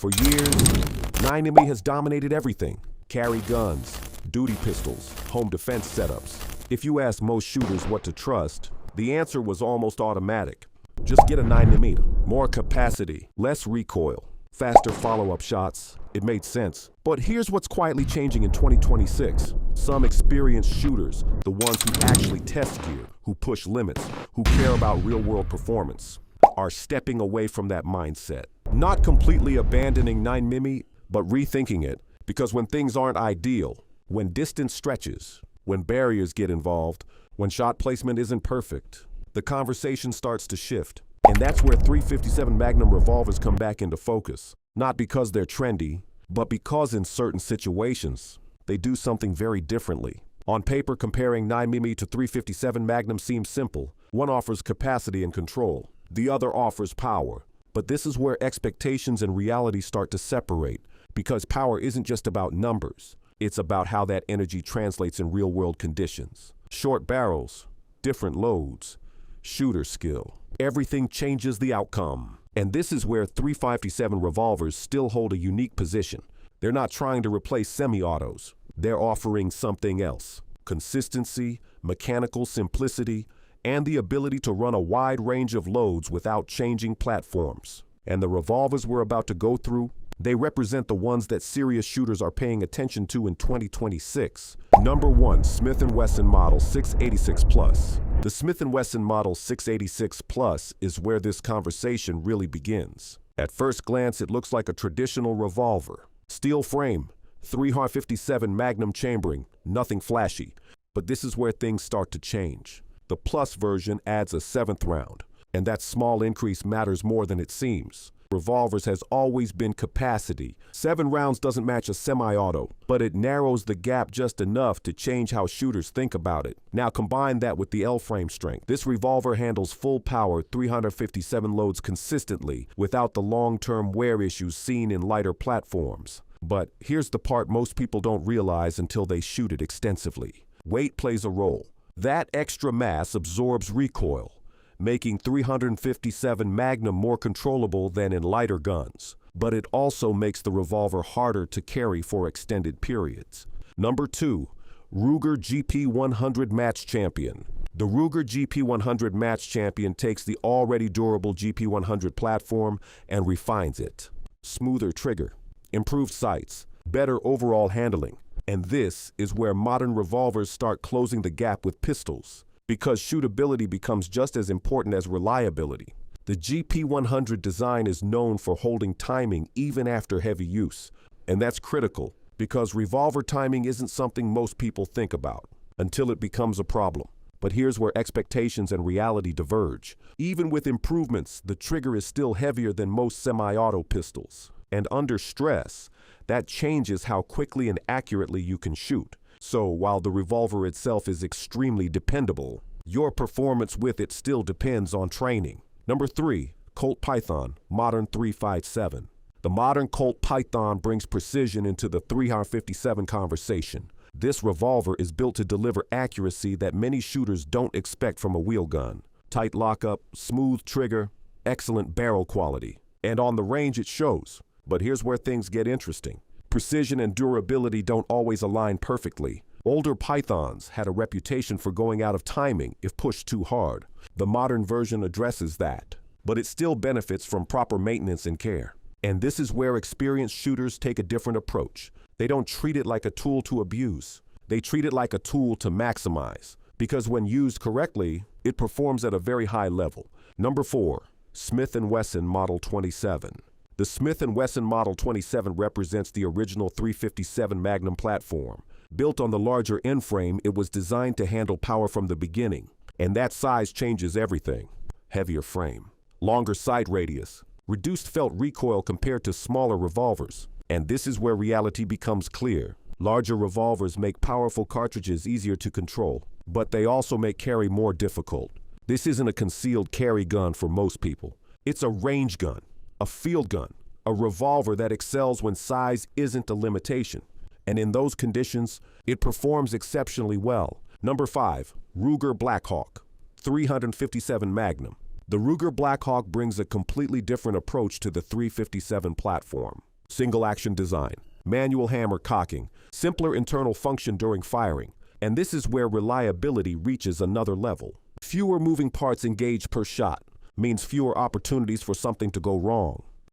For years, 9mm has dominated everything. Carry guns, duty pistols, home defense setups. If you ask most shooters what to trust, the answer was almost automatic. Just get a 9mm. More capacity, less recoil, faster follow-up shots. It made sense. But here's what's quietly changing in 2026. Some experienced shooters, the ones who actually test gear, who push limits, who care about real-world performance, are stepping away from that mindset. Not completely abandoning 9mm, but rethinking it. Because when things aren't ideal, when distance stretches, when barriers get involved, when shot placement isn't perfect, the conversation starts to shift. And that's where .357 Magnum revolvers come back into focus. Not because they're trendy, but because in certain situations, they do something very differently. On paper, comparing 9mm to .357 Magnum seems simple. One offers capacity and control. The other offers power. But this is where expectations and reality start to separate, because power isn't just about numbers. It's about how that energy translates in real-world conditions. Short barrels, different loads, shooter skill. Everything changes the outcome. And this is where .357 revolvers still hold a unique position. They're not trying to replace semi-autos. They're offering something else. Consistency, mechanical simplicity, and the ability to run a wide range of loads without changing platforms. And the revolvers we're about to go through, they represent the ones that serious shooters are paying attention to in 2026. Number 1, Smith & Wesson Model 686 Plus. The Smith & Wesson Model 686 Plus is where this conversation really begins. At first glance, it looks like a traditional revolver. Steel frame, .357 Magnum chambering, nothing flashy. But this is where things start to change. The Plus version adds a 7th round, and that small increase matters more than it seems. Revolvers has always been capacity. 7 rounds doesn't match a semi-auto, but it narrows the gap just enough to change how shooters think about it. Now combine that with the L-frame strength. This revolver handles full power 357 loads consistently without the long-term wear issues seen in lighter platforms. But here's the part most people don't realize until they shoot it extensively. Weight plays a role. That extra mass absorbs recoil, making .357 Magnum more controllable than in lighter guns. But it also makes the revolver harder to carry for extended periods. Number 2, Ruger GP100 Match Champion. The Ruger GP100 Match Champion takes the already durable GP100 platform and refines it. Smoother trigger, improved sights, better overall handling. And this is where modern revolvers start closing the gap with pistols, because shootability becomes just as important as reliability. The GP100 design is known for holding timing even after heavy use, and that's critical because revolver timing isn't something most people think about until it becomes a problem. But here's where expectations and reality diverge. Even with improvements, the trigger is still heavier than most semi-auto pistols. And under stress, that changes how quickly and accurately you can shoot. So while the revolver itself is extremely dependable, your performance with it still depends on training. Number 3, Colt Python Modern .357. The modern Colt Python brings precision into the .357 conversation. This revolver is built to deliver accuracy that many shooters don't expect from a wheel gun. Tight lockup, smooth trigger, excellent barrel quality. And on the range it shows. But here's where things get interesting. Precision and durability don't always align perfectly. Older Pythons had a reputation for going out of timing if pushed too hard. The modern version addresses that, but it still benefits from proper maintenance and care. And this is where experienced shooters take a different approach. They don't treat it like a tool to abuse. They treat it like a tool to maximize, because when used correctly, it performs at a very high level. Number 4, Smith & Wesson Model 27. The Smith & Wesson Model 27 represents the original .357 Magnum platform. Built on the larger end frame, it was designed to handle power from the beginning. And that size changes everything. Heavier frame, longer sight radius, reduced felt recoil compared to smaller revolvers. And this is where reality becomes clear. Larger revolvers make powerful cartridges easier to control, but they also make carry more difficult. This isn't a concealed carry gun for most people. It's a range gun, a field gun, a revolver that excels when size isn't a limitation. And in those conditions, it performs exceptionally well. Number 5, Ruger Blackhawk .357 Magnum. The Ruger Blackhawk brings a completely different approach to the .357 platform. Single action design, manual hammer cocking, simpler internal function during firing. And this is where reliability reaches another level. Fewer moving parts engaged per shot means fewer opportunities for something to go wrong.